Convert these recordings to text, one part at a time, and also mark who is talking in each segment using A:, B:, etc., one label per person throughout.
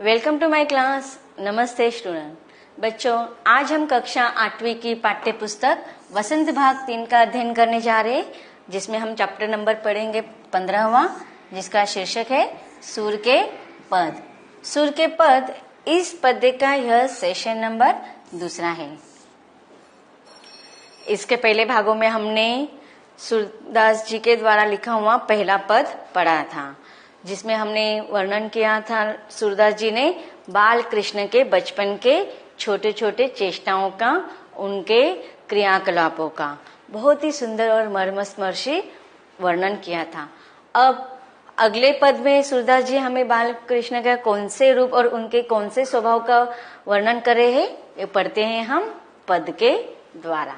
A: Welcome to my class. नमस्ते student. बच्चों, आज हम कक्षा 8वीं की पाठ्य पुस्तक वसंत भाग 3 का अध्ययन करने जा रहे हैं, जिसमें हम चैप्टर नंबर पढ़ेंगे 15वां, जिसका शीर्षक है सुर के पद। सुर के पद, इस पद्य का यह सेशन नंबर 2 है। इसके पहले भागों में हमने सूरदास जी के द्वारा लिखा हुआ पहला पद पढ़ा था, जिसमें हमने वर्णन किया था सूरदास जी ने बाल कृष्ण के बचपन के छोटे छोटे चेष्टाओं का, उनके क्रियाकलापों का बहुत ही सुंदर और मर्मस्पर्शी वर्णन किया था। अब अगले पद में सूरदास जी हमें बाल कृष्ण का कौन से रूप और उनके कौन से स्वभाव का वर्णन कर रहे हैं, ये पढ़ते हैं हम पद के द्वारा।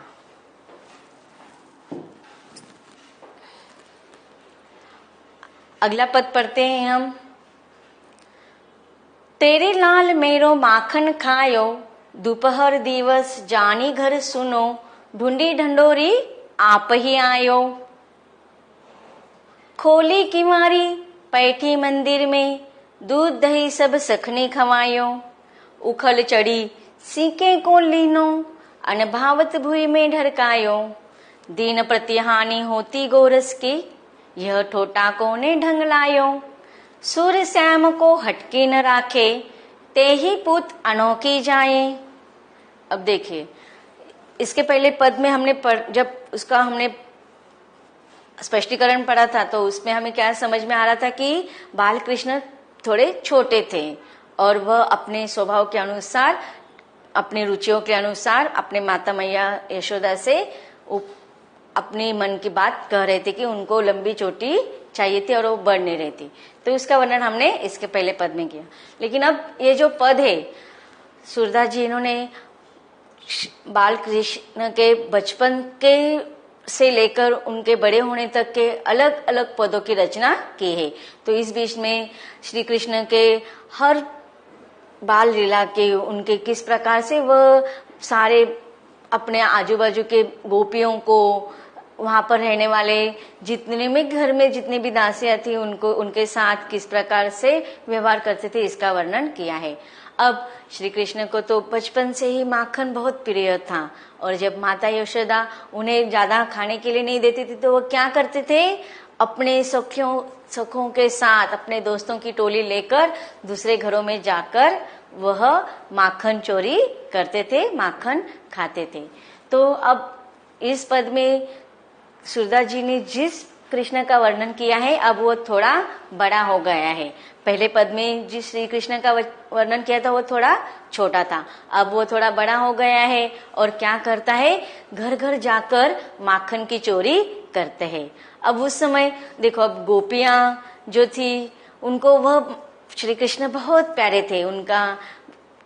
A: अगला पद पढ़ते हैं हम। तेरे लाल मेरो माखन खायो, दोपहर दिवस जानी घर सुनो, ढूंढी ढंडोरी आप ही आयो। खोली किमारी पैठी मंदिर में, दूध दही सब सखनी खवायो। उखल चढ़ी सीके को लीनो, अनभावत भुई में ढरकायो। दीन प्रतिहानि होती गोरस की, यह ठोटा को ने ढंग लायो। सुर श्याम को हटके न राखे, ते ही पुत अनोखी जाए। अब देखिए, इसके पहले पद में हमने जब उसका हमने स्पष्टीकरण पढ़ा था, तो उसमें हमें क्या समझ में आ रहा था कि बाल कृष्ण थोड़े छोटे थे और वह अपने स्वभाव के अनुसार, अपने रुचियों के अनुसार अपने माता मैया यशोदा से अपनी मन की बात कह रहे थे कि उनको लंबी चोटी चाहिए थी और वो बढ़ नहीं रही थी। तो इसका वर्णन हमने इसके पहले पद में किया। लेकिन अब ये जो पद है, सूरदास जी इन्होंने बाल कृष्ण के बचपन के से लेकर उनके बड़े होने तक के अलग अलग पदों की रचना की है। तो इस बीच में श्री कृष्ण के हर बाल लीला के, उनके किस प्रकार से वह सारे अपने आजू बाजू के गोपियों को, वहां पर रहने वाले जितने में घर में जितनी भी दासियां थी, उनको उनके साथ किस प्रकार से व्यवहार करते थे, इसका वर्णन किया है। अब श्री कृष्ण को तो बचपन से ही माखन बहुत प्रिय था, और जब माता यशोदा उन्हें ज्यादा खाने के लिए नहीं देती थी, तो वो क्या करते थे, अपने सखों के साथ अपने दोस्तों की टोली लेकर दूसरे घरों में जाकर वह माखन चोरी करते थे, माखन खाते थे। तो अब इस पद में सूरदास जी ने जिस कृष्ण का वर्णन किया है, अब वो थोड़ा बड़ा हो गया है। पहले पद में जिस श्री कृष्ण का वर्णन किया था वो थोड़ा छोटा था, अब वो थोड़ा बड़ा हो गया है और क्या करता है, घर घर जाकर माखन की चोरी करते हैं। अब उस समय देखो, अब गोपियां जो थी उनको वह श्री कृष्ण बहुत प्यारे थे, उनका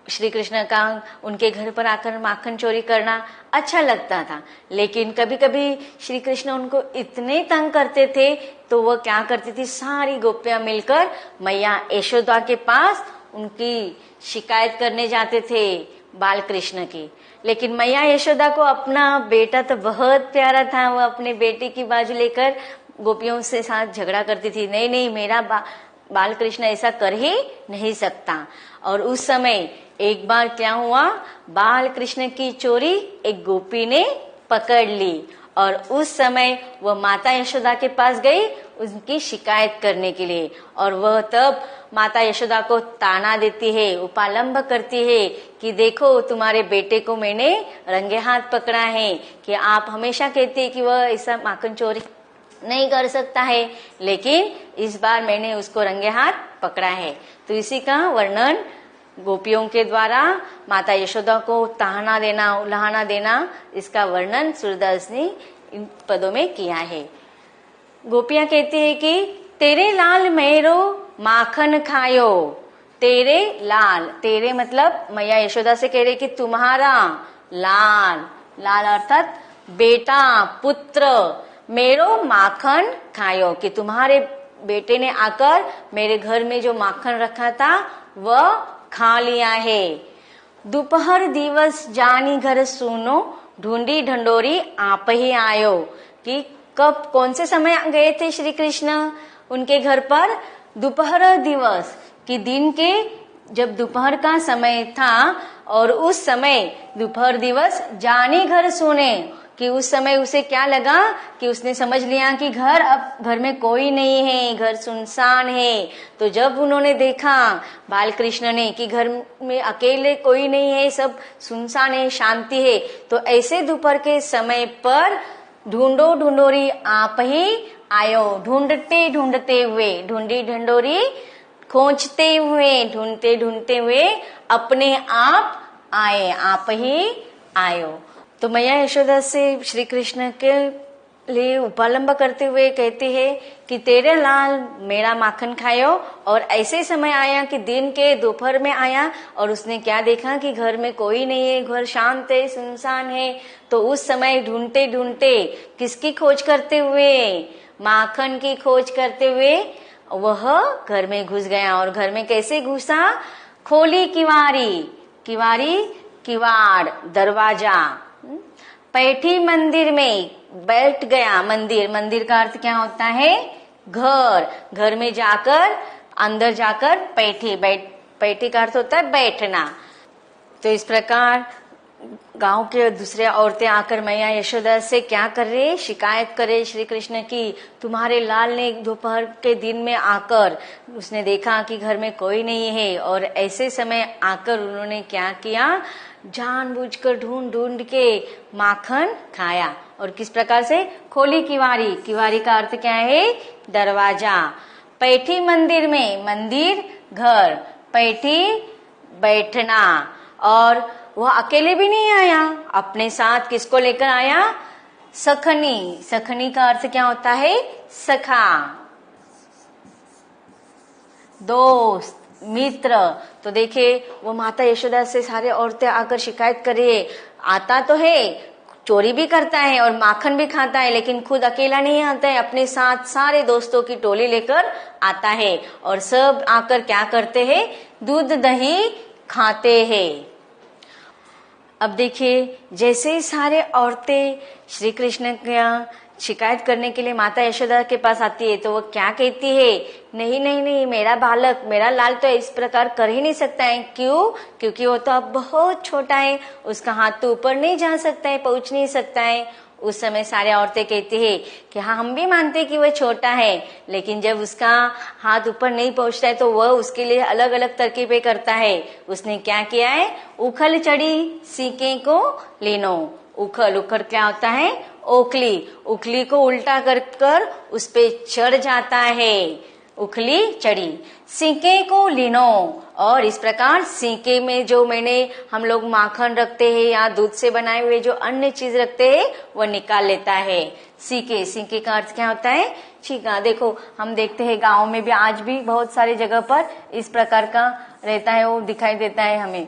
A: श्री कृष्ण का उनके घर पर आकर माखन चोरी करना अच्छा लगता था। लेकिन कभी कभी श्री कृष्ण उनको इतने तंग करते थे, तो वह क्या करती थी, सारी गोपियां मिलकर मैया यशोदा के पास उनकी शिकायत करने जाते थे बाल कृष्ण की। लेकिन मैया यशोदा को अपना बेटा तो बहुत प्यारा था, वो अपने बेटे की बाजू लेकर गोपियों से साथ झगड़ा करती थी, नहीं नहीं, मेरा बाल कृष्ण ऐसा कर ही नहीं सकता। और उस समय एक बार क्या हुआ, बाल कृष्ण की चोरी एक गोपी ने पकड़ ली, और उस समय वह माता यशोदा के पास गई उनकी शिकायत करने के लिए। और वह तब माता यशोदा को ताना देती है, उपालंब करती है कि देखो, तुम्हारे बेटे को मैंने रंगे हाथ पकड़ा है, कि आप हमेशा कहते हैं कि वह ऐसा माखन चोरी नहीं कर सकता है, लेकिन इस बार मैंने उसको रंगे हाथ पकड़ा है। तो इसी का वर्णन गोपियों के द्वारा माता यशोदा को ताना देना, उल्हाना देना, इसका वर्णन सूरदास ने इन पदों में किया है। गोपियां कहती है कि तेरे लाल मेरो माखन खायो। तेरे लाल, तेरे मतलब मैया यशोदा से कह रहे कि तुम्हारा लाल, लाल अर्थात बेटा, पुत्र, मेरो माखन खायो, कि तुम्हारे बेटे ने आकर मेरे घर में जो माखन रखा था वह खा लिया है। दोपहर दिवस जानी घर सुनो, ढूंढी ढंडोरी आप ही आयो, कि कब कौन से समय गए थे श्री कृष्ण उनके घर पर, दोपहर दिवस, कि दिन के जब दोपहर का समय था और उस समय दोपहर दिवस जानी घर सोने, कि उस समय उसे क्या लगा कि उसने समझ लिया कि अब घर में कोई नहीं है, घर सुनसान है। तो जब उन्होंने देखा बाल कृष्ण ने कि घर में अकेले कोई नहीं है, सब सुनसान है, शांति है, तो ऐसे दोपहर के समय पर ढूंढो ढूंढोरी आप ही आयो, ढूंढते ढूंढते हुए, ढूंढी ढंडोरी खोजते हुए, ढूंढते ढूंढते हुए अपने आप आए, आप ही आयो। तो मैया यशोदा से श्री कृष्ण के लिए उपलंब करते हुए कहते हैं कि तेरे लाल मेरा माखन खायो। और ऐसे समय आया कि दिन के दोपहर में आया और उसने क्या देखा कि घर में कोई नहीं है, घर शांत है, सुनसान है। तो उस समय ढूंढते ढूंढते किसकी खोज करते हुए, माखन की खोज करते हुए वह घर में घुस गया। और घर में कैसे घुसा, खोली किवारी, किवारी किवाड़ दरवाजा, बैठी मंदिर में, बैठ गया। मंदिर, मंदिर का अर्थ क्या होता है, घर, घर में जाकर अंदर जाकर बैठी का अर्थ होता है बैठना। तो इस प्रकार गांव के दूसरे औरतें आकर मैया यशोदा से क्या कर रहे, शिकायत करे श्री कृष्ण की, तुम्हारे लाल ने दोपहर के दिन में आकर उसने देखा कि घर में कोई नहीं है, और ऐसे समय आकर उन्होंने क्या किया, जानबूझकर ढूंढ ढूंढ के माखन खाया। और किस प्रकार से, खोली किवारी, किवारी का अर्थ क्या है, दरवाजा। बैठी मंदिर में, मंदिर घर, बैठी बैठना। और वह अकेले भी नहीं आया, अपने साथ किसको लेकर आया, सखनी। सखनी का अर्थ क्या होता है, सखा, दोस्त, मित्र। तो देखिए वो माता यशोदा से सारे औरतें आकर शिकायत कर रही है, आता तो है, चोरी भी करता है और माखन भी खाता है, लेकिन खुद अकेला नहीं आता है, अपने साथ सारे दोस्तों की टोली लेकर आता है। और सब आकर क्या करते हैं, दूध दही खाते हैं। अब देखिए जैसे सारे औरतें श्री कृष्ण का शिकायत करने के लिए माता यशोदा के पास आती है, तो वो क्या कहती है, नहीं नहीं नहीं, मेरा बालक, मेरा लाल तो इस प्रकार कर ही नहीं सकता है। क्यों, क्योंकि वो तो अब बहुत छोटा है, उसका हाथ तो ऊपर नहीं जा सकता है, पहुंच नहीं सकता है। उस समय सारे औरतें कहती है कि हाँ, हम भी मानते कि वह छोटा है, लेकिन जब उसका हाथ ऊपर नहीं पहुंचता है तो वह उसके लिए अलग अलग तरकीबें करता है। उसने क्या किया है, उखल चढ़ी सीके को लेनो। उखल, उखल क्या होता है, ओखली, उखली को उल्टा कर उस पे चढ़ जाता है, उखली चढ़ी। सीके को लीनो, और इस प्रकार सीके में जो हम लोग माखन रखते हैं या दूध से बनाए हुए जो अन्य चीज रखते हैं वो निकाल लेता है। सीके, सीके का अर्थ क्या होता है, छीका। देखो हम देखते हैं गांव में भी आज भी बहुत सारी जगह पर इस प्रकार का रहता है, वो दिखाई देता है हमें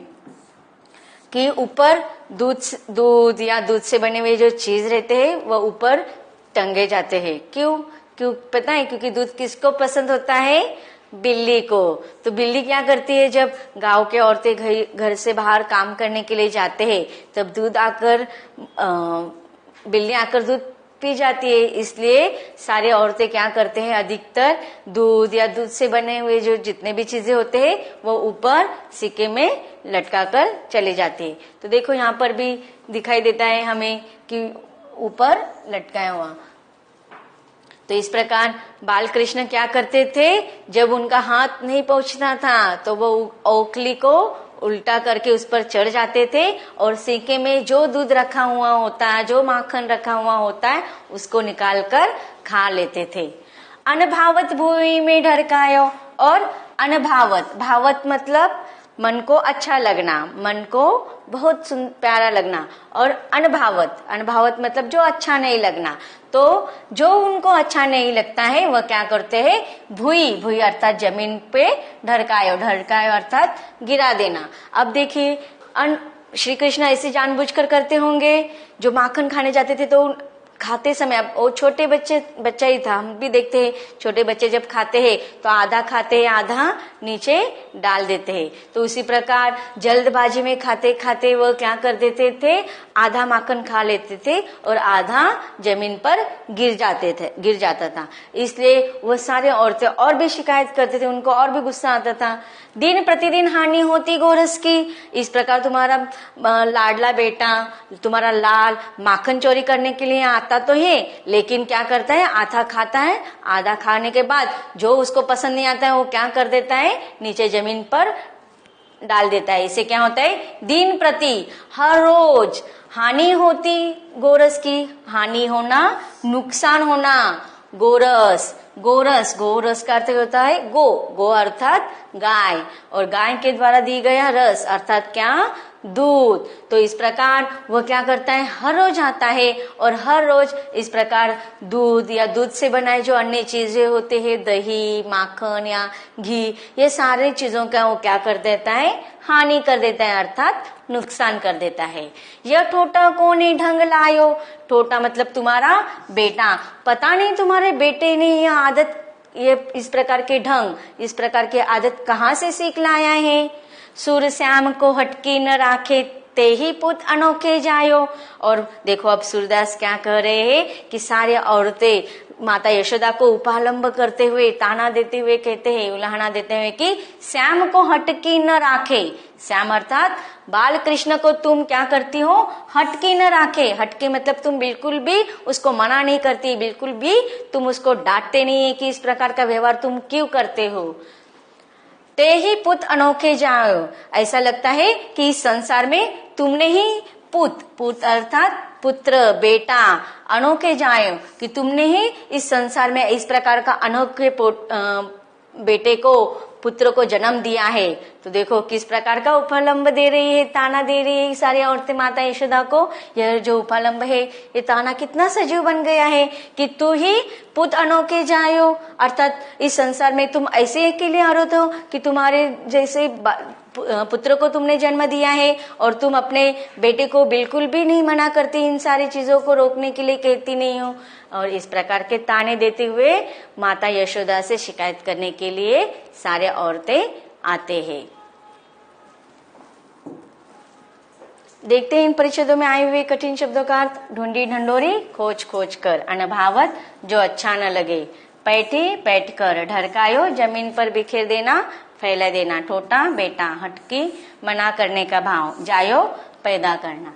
A: कि ऊपर दूध या दूध से बने हुए जो चीज रहते हैं वह ऊपर टंगे जाते हैं। क्यों, पता है, क्योंकि दूध किसको पसंद होता है, बिल्ली को। तो बिल्ली क्या करती है, जब गांव के औरतें घर से बाहर काम करने के लिए जाते हैं तब बिल्ली आकर दूध पी जाती है। इसलिए सारे औरतें क्या करते हैं, अधिकतर दूध या दूध से बने हुए जो जितने भी चीजें होते हैं वो ऊपर सिक्के में लटका कर चले जाती है। तो देखो यहाँ पर भी दिखाई देता है हमें कि ऊपर लटकाया हुआ। तो इस प्रकार बाल कृष्ण क्या करते थे, जब उनका हाथ नहीं पहुंचता था तो वो ओखली को उल्टा करके उस पर चढ़ जाते थे और सीके में जो दूध रखा हुआ होता है, जो माखन रखा हुआ होता है, उसको निकाल कर खा लेते थे। अनभावत भूमि में ढरकायो, और अनभावत, भावत मतलब मन को अच्छा लगना, मन को बहुत प्यारा लगना, और अनभावत, अनभावत मतलब जो अच्छा नहीं लगना। तो जो उनको अच्छा नहीं लगता है वह क्या करते हैं, भूई, भूई अर्थात जमीन पे ढरकायो, ढरकायो अर्थात गिरा देना। अब देखिए श्री कृष्ण ऐसे जानबूझकर करते होंगे, जो माखन खाने जाते थे तो खाते समय, अब वो छोटे बच्चा ही था, हम भी देखते हैं छोटे बच्चे जब खाते हैं तो आधा खाते हैं, आधा नीचे डाल देते हैं। तो उसी प्रकार जल्दबाजी में खाते खाते वो क्या कर देते थे, आधा माखन खा लेते थे और आधा जमीन पर गिर जाता था। इसलिए वो सारे औरतें और भी शिकायत करते थे, उनको और भी गुस्सा आता था। दिन प्रतिदिन हानि होती गोरस की, इस प्रकार तुम्हारा लाडला बेटा, तुम्हारा लाल माखन चोरी करने के लिए आता तो है, लेकिन क्या करता है, आधा खाता है, आधा खाने के बाद जो उसको पसंद नहीं आता है वो क्या कर देता है, नीचे जमीन पर डाल देता है। इससे क्या होता है, दिन प्रति हर रोज हानि होती गोरस की, हानि होना, नुकसान होना। गोरस का अर्थ होता है गो अर्थात गाय, और गाय के द्वारा दी गया रस अर्थात क्या, दूध। तो इस प्रकार वो क्या करता है, हर रोज आता है और हर रोज इस प्रकार दूध या दूध से बनाए जो अन्य चीजें होते हैं, दही, माखन या घी, ये सारे चीजों का वो क्या कर देता है, हानि कर देता है अर्थात नुकसान कर देता है। यह ठोटा कोने ढंग लायो, ठोटा मतलब तुम्हारा बेटा, पता नहीं तुम्हारे बेटे ने यह आदत, ये इस प्रकार के ढंग, इस प्रकार की आदत कहाँ से सीख लाया है। सूर श्याम को हटकी न राखे, ते ही पुत अनोखे जायो। और देखो अब सूरदास क्या कह रहे हैं कि सारे औरतें माता यशोदा को उपालंब करते हुए, ताना देते हुए कहते हैं, उल्हाना देते हुए कि श्याम को हटकी न राखे। श्याम अर्थात बाल कृष्ण को तुम क्या करती हो, हटकी न राखे। हटके मतलब तुम बिल्कुल भी उसको मना नहीं करती, बिल्कुल भी तुम उसको डांटते नहीं है कि इस प्रकार का व्यवहार तुम क्यों करते हो। ते ही पुत अनोखे जाओ, ऐसा लगता है कि इस संसार में तुमने ही पुत अर्थात पुत्र, बेटा, अनोखे जाए, कि तुमने ही इस संसार में इस प्रकार का अनोखे बेटे को, पुत्र को जन्म दिया है। तो देखो किस प्रकार का उपलम्ब दे रही है, ताना दे रही है सारी औरतें माता यशोदा को। यह जो उपलम्ब है, ये ताना कितना सजीव बन गया है कि तू ही पुत अनोखे जायो, अर्थात इस संसार में तुम ऐसे अकेले औरत हो कि तुम्हारे जैसे पुत्र को तुमने जन्म दिया है और तुम अपने बेटे को बिल्कुल भी नहीं मना करती, इन सारी चीजों को रोकने के लिए कहती नहीं हो। और इस प्रकार के ताने देते हुए माता यशोदा से शिकायत करने के लिए सारे औरतें आते हैं। देखते हैं इन परिच्छेदों में आए हुए कठिन शब्दों का अर्थ। ढूंढी ढंडोरी खोज खोज कर, अनभावत जो अच्छा न लगे, बैठे बैठ कर, ढरकायो जमीन पर बिखेर देना, फैला देना, ठोटा बेटा, हटकी मना करने का भाव, जायो पैदा करना।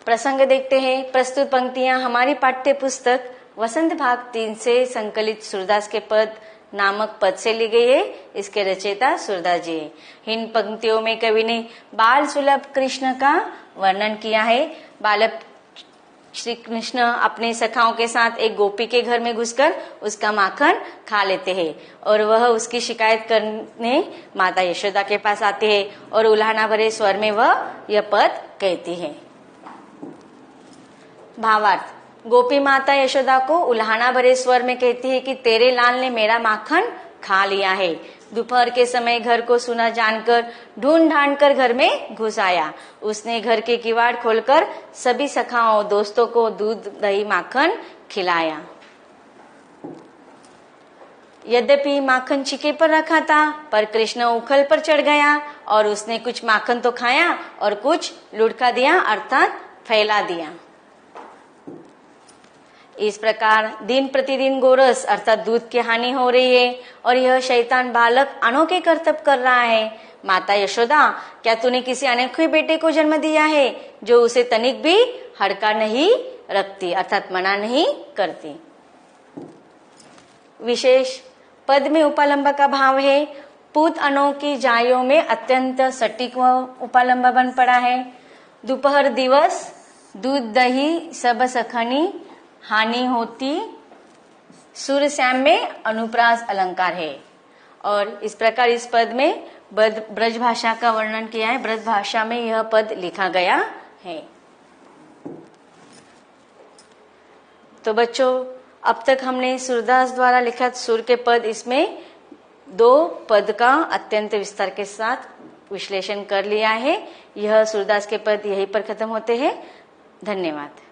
A: प्रसंग देखते हैं। प्रस्तुत पंक्तियां हमारी पाठ्य पुस्तक वसंत भाग 3 से संकलित सूरदास के पद नामक पद से ली गई है। इसके रचयिता सूरदास जी है। इन पंक्तियों में कवि ने बाल सुलभ कृष्ण का वर्णन किया है। बालक श्री कृष्ण अपने सखाओं के साथ एक गोपी के घर में घुसकर उसका माखन खा लेते हैं और वह उसकी शिकायत करने माता यशोदा के पास आते हैं और उल्हाना भरे स्वर में वह यह पद कहती है। भावार्थ, गोपी माता यशोदा को उल्हाना भरे स्वर में कहती है कि तेरे लाल ने मेरा माखन खा लिया है। दोपहर के समय घर को सुना जानकर ढूंढ ढांड कर घर में घुस आया। उसने घर के किवाड़ खोलकर सभी सखाओं दोस्तों को दूध दही माखन खिलाया। यद्यपि माखन छिके पर रखा था, पर कृष्ण उखल पर चढ़ गया और उसने कुछ माखन तो खाया और कुछ लुढ़का दिया अर्थात फैला दिया। इस प्रकार दिन प्रतिदिन गोरस अर्थात दूध की हानि हो रही है और यह शैतान बालक अनोखे करतब कर रहा है। माता यशोदा, क्या तूने किसी अनोखे बेटे को जन्म दिया है जो उसे तनिक भी हड़का नहीं रखती अर्थात मना नहीं करती। विशेष पद में उपालंब का भाव है। पूत अनोखी जायों में अत्यंत सटीक व उपालंब बन पड़ा है। दोपहर दिवस दूध दही सब सखनी हानि होती। सूर्य श्याम में अनुप्रास अलंकार है और इस प्रकार इस पद में ब्रज भाषा का वर्णन किया है। ब्रज भाषा में यह पद लिखा गया है। तो बच्चों, अब तक हमने सूरदास द्वारा लिखित सुर के पद, इसमें 2 पद का अत्यंत विस्तार के साथ विश्लेषण कर लिया है। यह सूरदास के पद यहीं पर खत्म होते हैं। धन्यवाद।